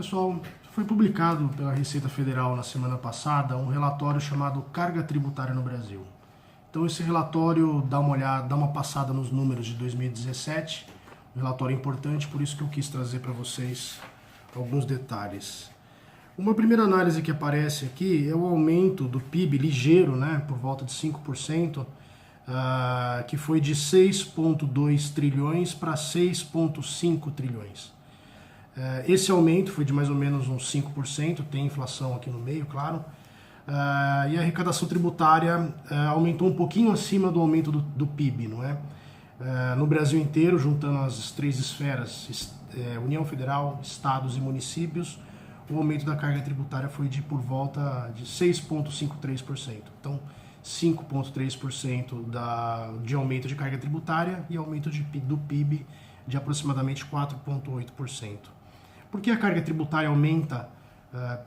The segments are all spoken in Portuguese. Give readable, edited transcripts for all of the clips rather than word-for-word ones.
Pessoal, foi publicado pela Receita Federal na semana passada um relatório chamado Carga Tributária no Brasil. Então esse relatório dá uma olhada, dá uma passada nos números de 2017, um relatório importante, por isso que eu quis trazer para vocês alguns detalhes. Uma primeira análise que aparece aqui é o aumento do PIB ligeiro, né, por volta de 5%, que foi de 6,2 trilhões para 6,5 trilhões. Esse aumento foi de mais ou menos uns 5%, tem inflação aqui no meio, claro, e a arrecadação tributária aumentou um pouquinho acima do aumento do PIB, não é? No Brasil inteiro, juntando as três esferas, União Federal, Estados e municípios, o aumento da carga tributária foi de por volta de 6,53%. Então, 5,3% de aumento de carga tributária e aumento do PIB de aproximadamente 4,8%. Por que a carga tributária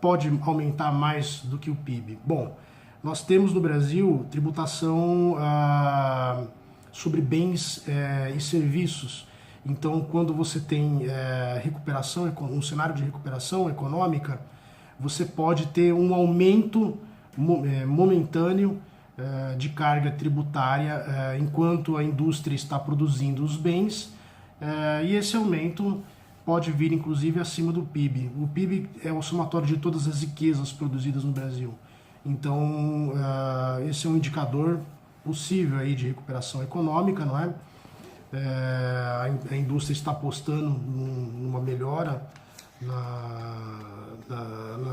pode aumentar mais do que o PIB? Bom, nós temos no Brasil tributação sobre bens e serviços. Então, quando você tem um cenário de recuperação econômica, você pode ter um aumento momentâneo de carga tributária enquanto a indústria está produzindo os bens, e esse aumento pode vir inclusive acima do PIB. O PIB é o somatório de todas as riquezas produzidas no Brasil. Então, esse é um indicador possível aí de recuperação econômica, não é? A indústria está apostando numa melhora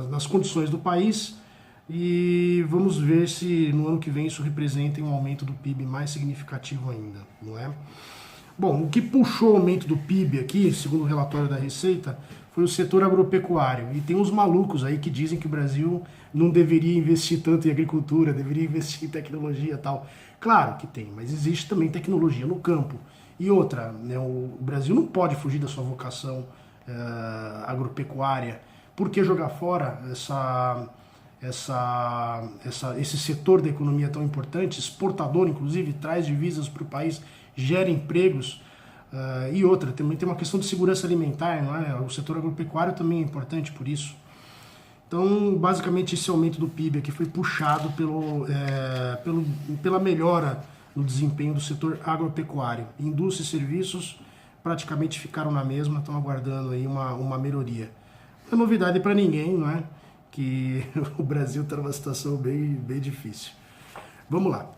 nas condições do país e vamos ver se no ano que vem isso representa um aumento do PIB mais significativo ainda, não é? Bom, o que puxou o aumento do PIB aqui, segundo o relatório da Receita, foi o setor agropecuário. E tem uns malucos aí que dizem que o Brasil não deveria investir tanto em agricultura, deveria investir em tecnologia e tal. Claro que tem, mas existe também tecnologia no campo. E outra, né, o Brasil não pode fugir da sua vocação agropecuária. Por que jogar fora esse setor da economia tão importante, exportador inclusive, traz divisas para o país, gera empregos, e outra, também tem uma questão de segurança alimentar, não é? O setor agropecuário também é importante por isso. Então, basicamente, esse aumento do PIB aqui foi puxado pela melhora no desempenho do setor agropecuário. Indústria e serviços praticamente ficaram na mesma, estão aguardando aí uma melhoria. Não é novidade para ninguém, não é? Que o Brasil está numa situação bem, bem difícil. Vamos lá.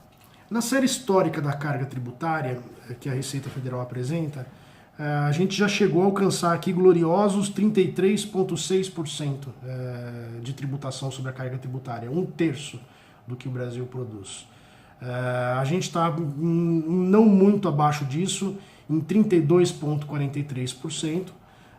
Na série histórica da carga tributária que a Receita Federal apresenta, a gente já chegou a alcançar aqui gloriosos 33,6% de tributação sobre a carga tributária, um terço do que o Brasil produz. A gente está não muito abaixo disso, em 32,43%,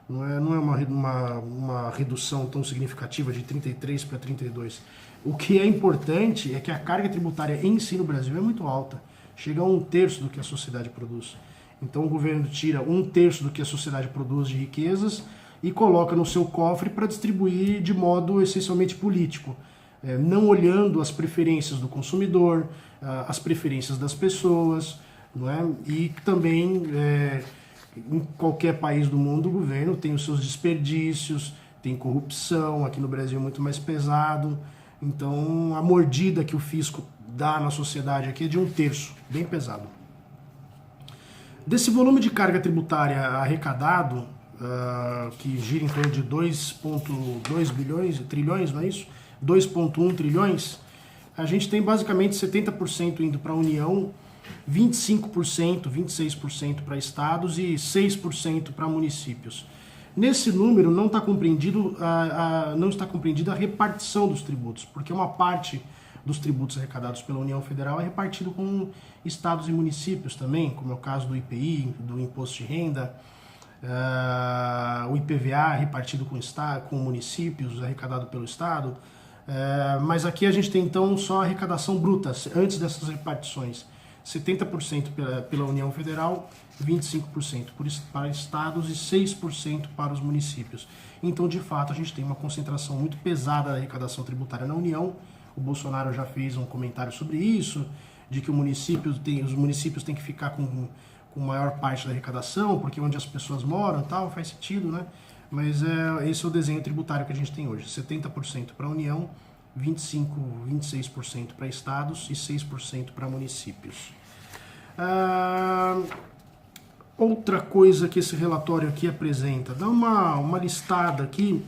não é uma redução tão significativa de 33 para 32. O que é importante é que a carga tributária em si no Brasil é muito alta, chega a um terço do que a sociedade produz. Então o governo tira um terço do que a sociedade produz de riquezas e coloca no seu cofre para distribuir de modo essencialmente político, não olhando as preferências do consumidor, as preferências das pessoas, não é? E também em qualquer país do mundo o governo tem os seus desperdícios, tem corrupção, aqui no Brasil é muito mais pesado. Então, a mordida que o fisco dá na sociedade aqui é de um terço, bem pesado. Desse volume de carga tributária arrecadado, que gira em torno de 2,2 trilhões, não é isso? 2,1 trilhões, a gente tem basicamente 70% indo para a União, 25%, 26% para estados e 6% para municípios. Nesse número não está compreendido a repartição dos tributos, porque uma parte dos tributos arrecadados pela União Federal é repartido com estados e municípios também, como é o caso do IPI, do Imposto de Renda, o IPVA repartido com municípios, arrecadado pelo estado, mas aqui a gente tem então só a arrecadação bruta, antes dessas repartições. 70% pela União Federal, 25% para estados e 6% para os municípios. Então, de fato, a gente tem uma concentração muito pesada da arrecadação tributária na União. O Bolsonaro já fez um comentário sobre isso, de que os municípios têm que ficar com maior parte da arrecadação, porque onde as pessoas moram e tal, faz sentido, né? mas esse é o desenho tributário que a gente tem hoje. 70% para a União, 26% para estados e 6% para municípios. Outra coisa que esse relatório aqui apresenta, dá uma listada aqui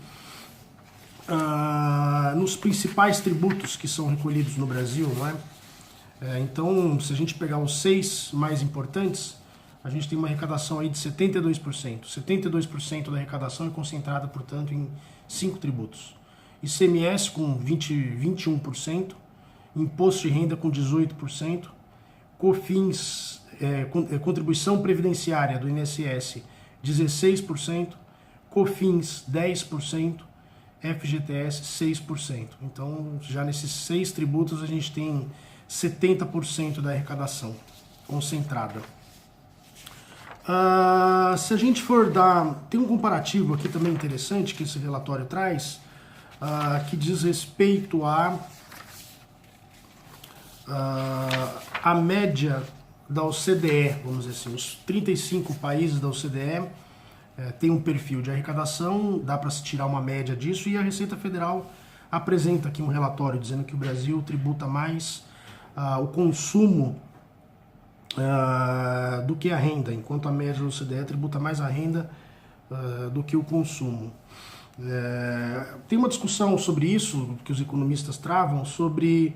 nos principais tributos que são recolhidos no Brasil, não é? Então, se a gente pegar os 6 mais importantes, a gente tem uma arrecadação aí de 72%. 72% da arrecadação é concentrada, portanto, em 5 tributos. ICMS com 21%, Imposto de Renda com 18%, COFINS, Contribuição Previdenciária do INSS, 16%, COFINS, 10%, FGTS, 6%. Então, já nesses 6 tributos, a gente tem 70% da arrecadação concentrada. Se a gente for tem um comparativo aqui também interessante que esse relatório traz, que diz respeito a média da OCDE, vamos dizer assim, os 35 países da OCDE tem um perfil de arrecadação, dá para se tirar uma média disso, e a Receita Federal apresenta aqui um relatório dizendo que o Brasil tributa mais o consumo do que a renda, enquanto a média da OCDE tributa mais a renda do que o consumo. Tem uma discussão sobre isso, que os economistas travam, sobre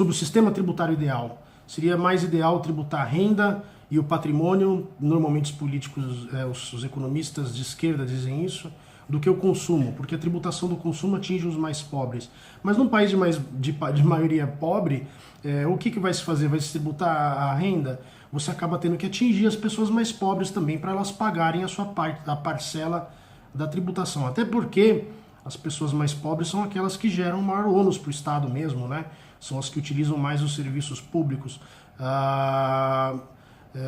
o sistema tributário ideal. Seria mais ideal tributar a renda e o patrimônio, normalmente os políticos, os economistas de esquerda dizem isso, do que o consumo, porque a tributação do consumo atinge os mais pobres. Mas num país de maioria pobre, o que vai se fazer? Vai se tributar a renda? Você acaba tendo que atingir as pessoas mais pobres também para elas pagarem a sua parte da parcela da tributação. Até porque as pessoas mais pobres são aquelas que geram maior ônus para o Estado mesmo, né? São as que utilizam mais os serviços públicos.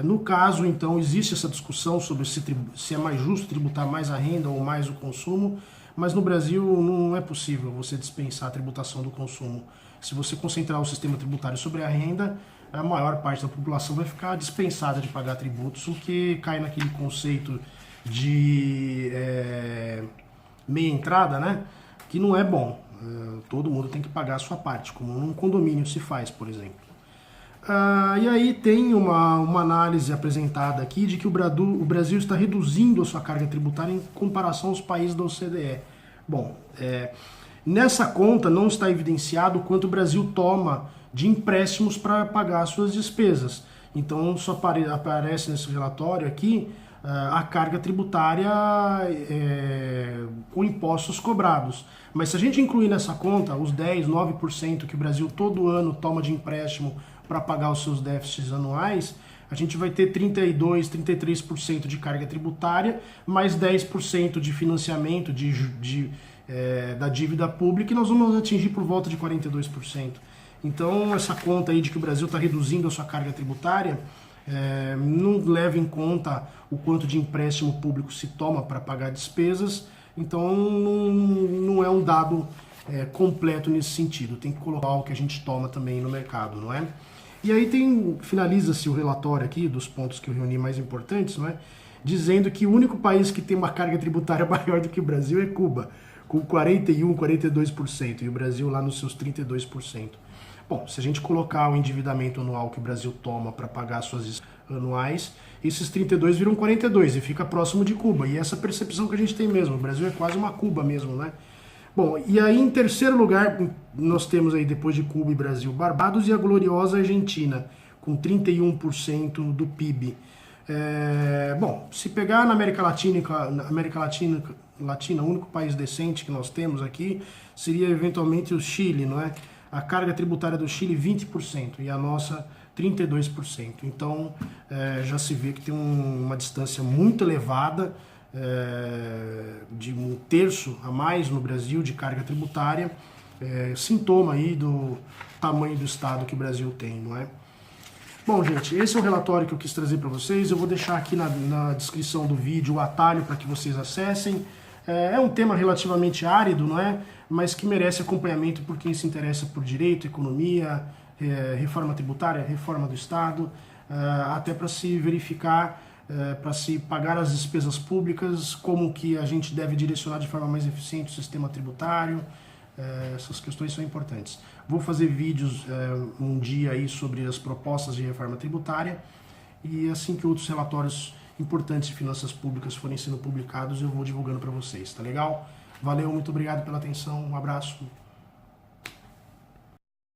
No caso, então, existe essa discussão sobre se é mais justo tributar mais a renda ou mais o consumo, mas no Brasil não é possível você dispensar a tributação do consumo. Se você concentrar o sistema tributário sobre a renda, a maior parte da população vai ficar dispensada de pagar tributos, o que cai naquele conceito de meia entrada, né? Que não é bom. Todo mundo tem que pagar a sua parte, como num condomínio se faz, por exemplo. E aí tem uma análise apresentada aqui de que o Brasil está reduzindo a sua carga tributária em comparação aos países da OCDE. Bom, nessa conta não está evidenciado o quanto o Brasil toma de empréstimos para pagar as suas despesas. Então só aparece nesse relatório aqui a carga tributária com impostos cobrados. Mas se a gente incluir nessa conta os 10, 9% que o Brasil todo ano toma de empréstimo para pagar os seus déficits anuais, a gente vai ter 32, 33% de carga tributária, mais 10% de financiamento da dívida pública, e nós vamos atingir por volta de 42%. Então, essa conta aí de que o Brasil está reduzindo a sua carga tributária não leva em conta o quanto de empréstimo público se toma para pagar despesas, então não é um dado completo nesse sentido. Tem que colocar o que a gente toma também no mercado, não é? E aí finaliza-se o relatório aqui dos pontos que eu reuni mais importantes, não é? Dizendo que o único país que tem uma carga tributária maior do que o Brasil é Cuba, com 41%, 42%, e o Brasil lá nos seus 32%. Bom, se a gente colocar o endividamento anual que o Brasil toma para pagar suas anuais, esses 32 viram 42 e fica próximo de Cuba. E essa percepção que a gente tem mesmo, o Brasil é quase uma Cuba mesmo, né? Bom, e aí em terceiro lugar nós temos aí, depois de Cuba e Brasil, Barbados e a gloriosa Argentina, com 31% do PIB. Bom, se pegar na América Latina, o único país decente que nós temos aqui seria eventualmente o Chile, não é? A carga tributária do Chile 20% e a nossa 32%. Então já se vê que tem uma distância muito elevada, de 1/3 a mais no Brasil de carga tributária, sintoma aí do tamanho do Estado que o Brasil tem, não é? Bom, gente, esse é o relatório que eu quis trazer para vocês. Eu vou deixar aqui na descrição do vídeo o atalho para que vocês acessem. É um tema relativamente árido, não é? Mas que merece acompanhamento por quem se interessa por direito, economia, reforma tributária, reforma do Estado, até para se verificar para se pagar as despesas públicas, como que a gente deve direcionar de forma mais eficiente o sistema tributário. Essas questões são importantes. Vou fazer vídeos um dia aí sobre as propostas de reforma tributária, e assim que outros relatórios importantes de finanças públicas forem sendo publicados, eu vou divulgando para vocês, tá legal? Valeu, muito obrigado pela atenção, um abraço.